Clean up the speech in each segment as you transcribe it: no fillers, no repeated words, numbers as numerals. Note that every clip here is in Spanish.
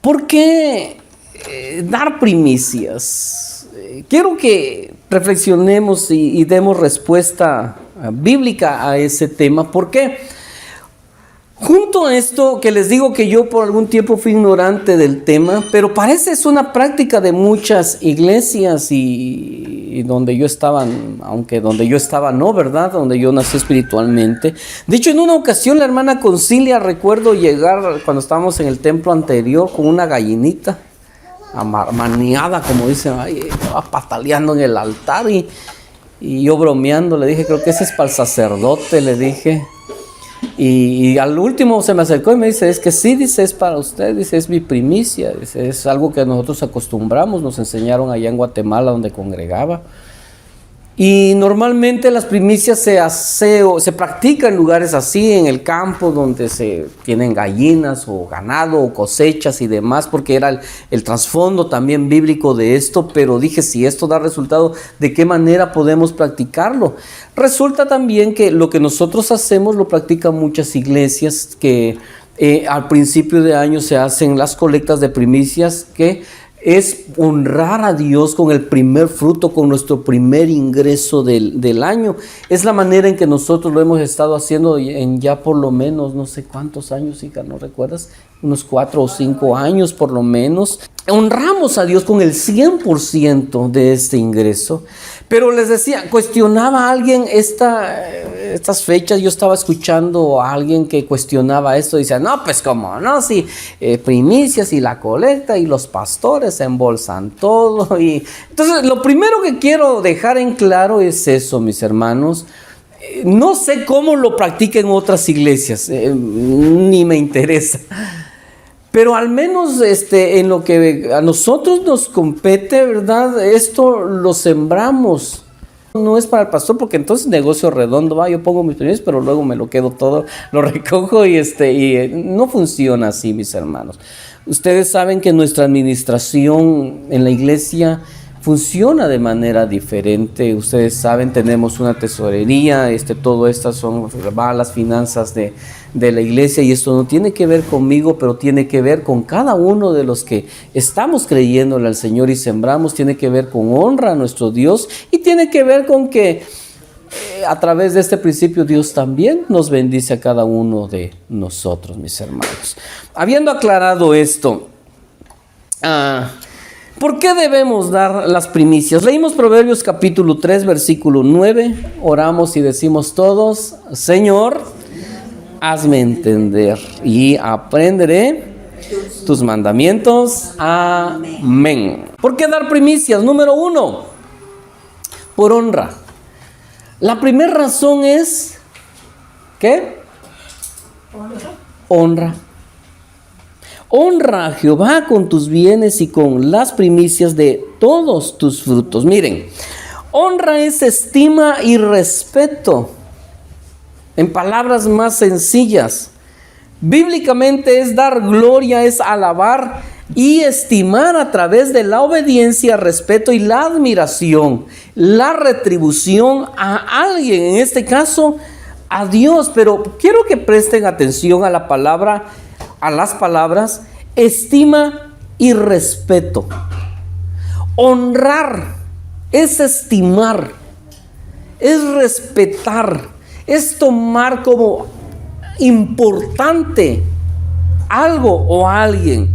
¿Por qué dar primicias? Quiero que reflexionemos y demos respuesta bíblica a ese tema. ¿Por qué? Junto a esto que les digo que yo por algún tiempo fui ignorante del tema, pero parece es una práctica de muchas iglesias y donde yo estaba, aunque donde yo estaba no, ¿verdad? Donde yo nací espiritualmente. De hecho, en una ocasión la hermana Concilia, recuerdo llegar cuando estábamos en el templo anterior con una gallinita maniada, como dicen, ahí va pataleando en el altar y yo bromeando le dije, creo que ese es para el sacerdote, le dije. Y al último se me acercó y me dice, es que sí, dice, es para usted, dice, es mi primicia, dice, es algo que nosotros acostumbramos, nos enseñaron allá en Guatemala donde congregaba. Y normalmente las primicias se practican en lugares así, en el campo donde se tienen gallinas o ganado o cosechas y demás, porque era el trasfondo también bíblico de esto. Pero dije, si esto da resultado, ¿de qué manera podemos practicarlo? Resulta también que lo que nosotros hacemos lo practican muchas iglesias, que al principio de año se hacen las colectas de primicias, que es honrar a Dios con el primer fruto, con nuestro primer ingreso del año. Es la manera en que nosotros lo hemos estado haciendo en ya por lo menos, no sé cuántos años, hija, ¿no recuerdas? Unos 4 o 5 años por lo menos. Honramos a Dios con el 100% de este ingreso. Pero les decía, cuestionaba a alguien estas fechas. Yo estaba escuchando a alguien que cuestionaba esto. Dice, no, pues cómo, no, si primicias y la colecta y los pastores embolsan todo. Entonces, lo primero que quiero dejar en claro es eso, mis hermanos. No sé cómo lo practiquen otras iglesias, ni me interesa. Pero al menos en lo que a nosotros nos compete, ¿verdad? Esto lo sembramos. No es para el pastor, porque entonces negocio redondo, va, yo pongo mis primicias, pero luego me lo quedo todo, lo recojo y no funciona así, mis hermanos. Ustedes saben que nuestra administración en la iglesia funciona de manera diferente. Ustedes saben, tenemos una tesorería, todo esto va a las finanzas de la iglesia, y esto no tiene que ver conmigo, pero tiene que ver con cada uno de los que estamos creyéndole al Señor y sembramos. Tiene que ver con honra a nuestro Dios, y tiene que ver con que a través de este principio Dios también nos bendice a cada uno de nosotros, mis hermanos. Habiendo aclarado esto, ¿por qué debemos dar las primicias? Leímos Proverbios capítulo 3, versículo 9. Oramos y decimos todos, Señor, hazme entender y aprenderé tus mandamientos. Amén. ¿Por qué dar primicias? Número 1, por honra. La primera razón es, ¿qué? Honra. Honra a Jehová con tus bienes y con las primicias de todos tus frutos. Miren, honra es estima y respeto. En palabras más sencillas, bíblicamente es dar gloria, es alabar y estimar a través de la obediencia, respeto y la admiración, la retribución a alguien, en este caso a Dios. Pero quiero que presten atención a la palabra, a las palabras estima y respeto. Honrar es estimar, es respetar, es tomar como importante algo o alguien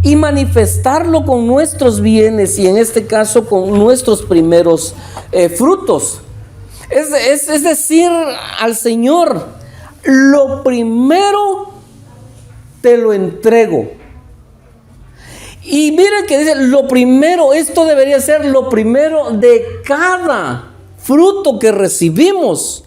y manifestarlo con nuestros bienes, y en este caso con nuestros primeros frutos. Es decir al Señor, lo primero te lo entrego. Y miren que dice, lo primero, esto debería ser lo primero de cada fruto que recibimos.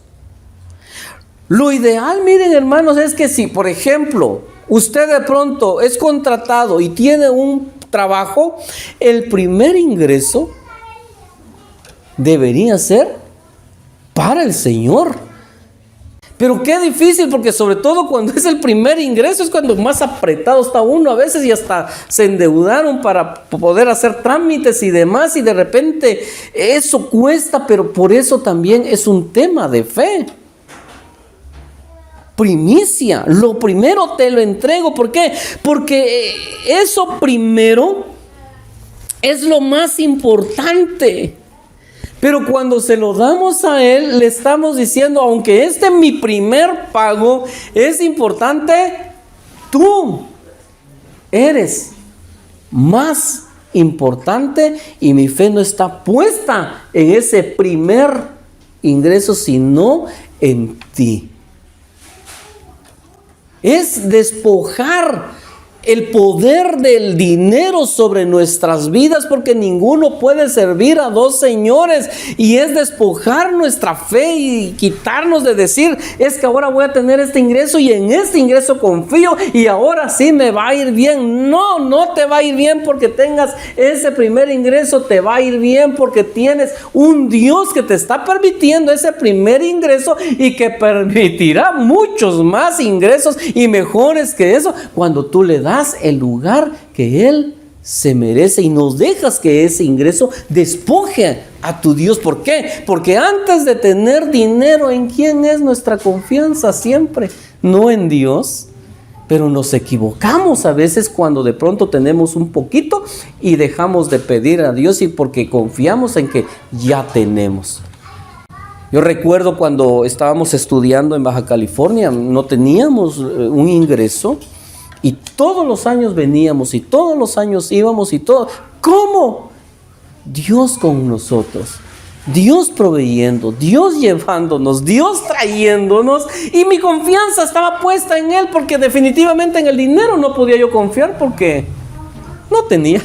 Lo ideal, miren hermanos, es que si, por ejemplo, usted de pronto es contratado y tiene un trabajo, el primer ingreso debería ser para el Señor. Pero qué difícil, porque sobre todo cuando es el primer ingreso es cuando más apretado está uno a veces, y hasta se endeudaron para poder hacer trámites y demás, y de repente eso cuesta. Pero por eso también es un tema de fe. primicia, lo primero te lo entrego. ¿Por qué? Porque eso primero es lo más importante. Pero cuando se lo damos a Él, le estamos diciendo, aunque este es mi primer pago, es importante, tú eres más importante y mi fe no está puesta en ese primer ingreso, sino en ti. Es despojar el poder del dinero sobre nuestras vidas, porque ninguno puede servir a dos señores, y es despojar nuestra fe y quitarnos de decir, es que ahora voy a tener este ingreso y en este ingreso confío y ahora sí me va a ir bien. No, no te va a ir bien porque tengas ese primer ingreso, te va a ir bien porque tienes un Dios que te está permitiendo ese primer ingreso y que permitirá muchos más ingresos y mejores que eso cuando tú le das el lugar que Él se merece y nos dejas que ese ingreso despoje a tu Dios. ¿Por qué? Porque antes de tener dinero, ¿en quién es nuestra confianza siempre? No en Dios. Pero nos equivocamos a veces cuando de pronto tenemos un poquito y dejamos de pedir a Dios, y porque confiamos en que ya tenemos. Yo recuerdo cuando estábamos estudiando en Baja California, no teníamos un ingreso. Y todos los años veníamos y todos los años íbamos y todo. ¿Cómo? Dios con nosotros. Dios proveyendo, Dios llevándonos, Dios trayéndonos. Y mi confianza estaba puesta en Él, porque definitivamente en el dinero no podía yo confiar porque no tenía.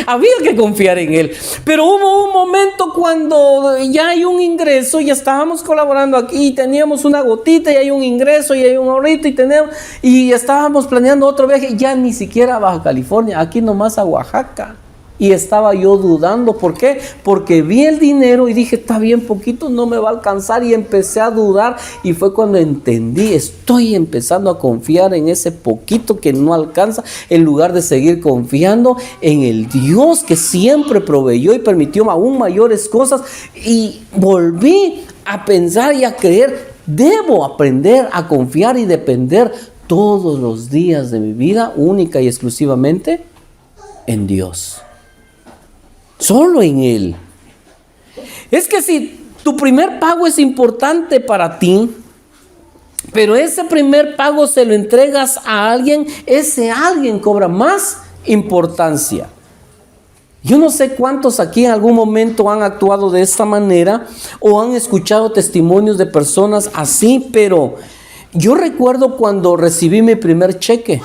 Había que confiar en Él. Pero hubo un momento cuando ya hay un ingreso, ya estábamos colaborando aquí, y teníamos una gotita y hay un ingreso y hay un ahorrito y estábamos planeando otro viaje, ya ni siquiera a Baja California, aquí nomás a Oaxaca. Y estaba yo dudando. ¿Por qué? Porque vi el dinero y dije, está bien poquito, no me va a alcanzar, y empecé a dudar, y fue cuando entendí, estoy empezando a confiar en ese poquito que no alcanza, en lugar de seguir confiando en el Dios que siempre proveyó y permitió aún mayores cosas. Y volví a pensar y a creer, debo aprender a confiar y depender todos los días de mi vida única y exclusivamente en Dios. Solo en Él. Es que si tu primer pago es importante para ti, pero ese primer pago se lo entregas a alguien, ese alguien cobra más importancia. Yo no sé cuántos aquí en algún momento han actuado de esta manera o han escuchado testimonios de personas así, pero yo recuerdo cuando recibí mi primer cheque.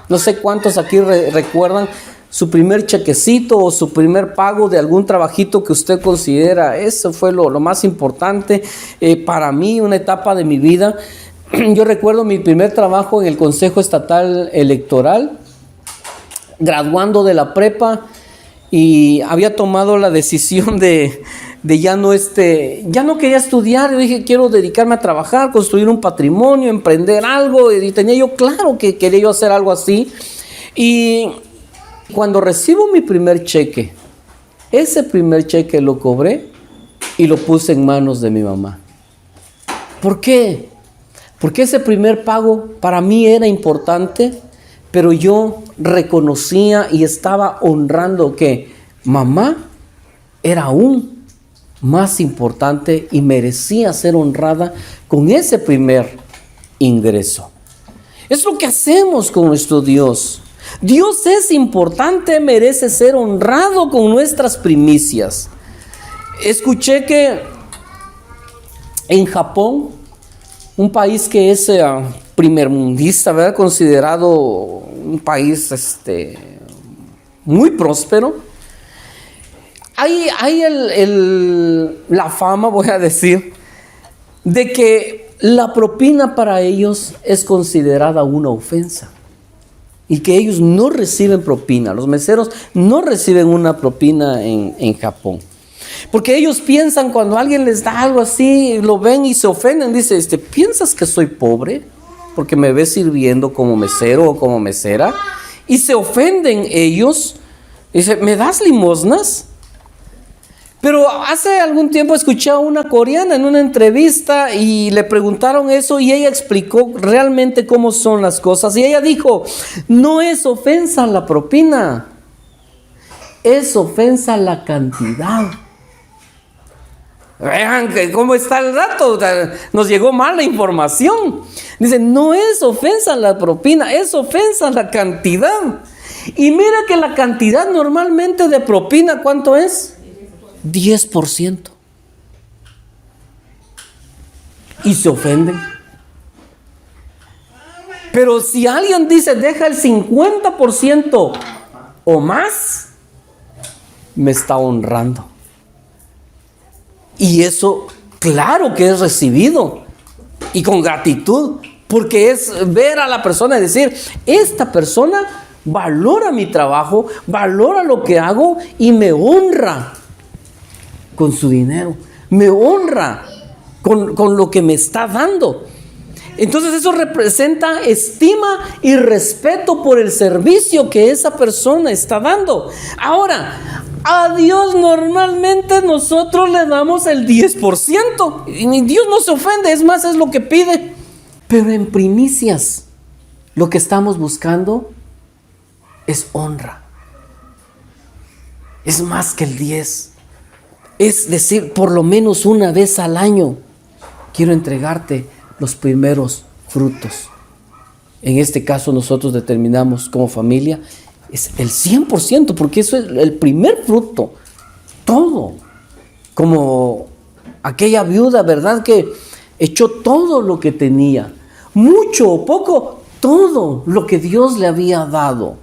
No sé cuántos aquí recuerdan su primer chequecito o su primer pago de algún trabajito que usted considera. Eso fue lo más importante para mí, una etapa de mi vida. Yo recuerdo mi primer trabajo en el Consejo Estatal Electoral, graduando de la prepa, y había tomado la decisión de ya no quería estudiar. Yo dije, quiero dedicarme a trabajar, construir un patrimonio, emprender algo, y tenía yo claro que quería yo hacer algo así. Y cuando recibo mi primer cheque, ese primer cheque lo cobré y lo puse en manos de mi mamá. ¿Por qué? Porque ese primer pago para mí era importante, pero yo reconocía y estaba honrando que mamá era aún más importante y merecía ser honrada con ese primer ingreso. Es lo que hacemos con nuestro Dios. Dios es importante, merece ser honrado con nuestras primicias. Escuché que en Japón, un país que es primermundista, ¿verdad?, considerado un país muy próspero, hay la fama, voy a decir, de que la propina para ellos es considerada una ofensa. Y que ellos no reciben propina. Los meseros no reciben una propina en Japón. Porque ellos piensan, cuando alguien les da algo así, lo ven y se ofenden. Dice, ¿piensas que soy pobre? Porque me ves sirviendo como mesero o como mesera. Y se ofenden ellos. Dice, ¿me das limosnas? Pero hace algún tiempo escuché a una coreana en una entrevista y le preguntaron eso y ella explicó realmente cómo son las cosas. Y ella dijo, no es ofensa la propina, es ofensa la cantidad. Vean que cómo está el dato, nos llegó mala información. Dice, no es ofensa la propina, es ofensa la cantidad. Y mira que la cantidad normalmente de propina, ¿cuánto es? 10%. Y se ofenden. Pero si alguien dice, deja el 50% o más, me está honrando. Y eso, claro que es recibido. Y con gratitud. Porque es ver a la persona y decir, esta persona valora mi trabajo, valora lo que hago y me honra con su dinero, me honra con lo que me está dando. Entonces eso representa estima y respeto por el servicio que esa persona está dando. Ahora, a Dios normalmente nosotros le damos el 10% y Dios no se ofende, es más, es lo que pide. Pero en primicias lo que estamos buscando es honra. Es más que el 10. Es decir, por lo menos una vez al año quiero entregarte los primeros frutos. En este caso nosotros determinamos como familia es el 100%, porque eso es el primer fruto. Todo. Como aquella viuda, ¿verdad? Que echó todo lo que tenía. Mucho o poco, todo lo que Dios le había dado.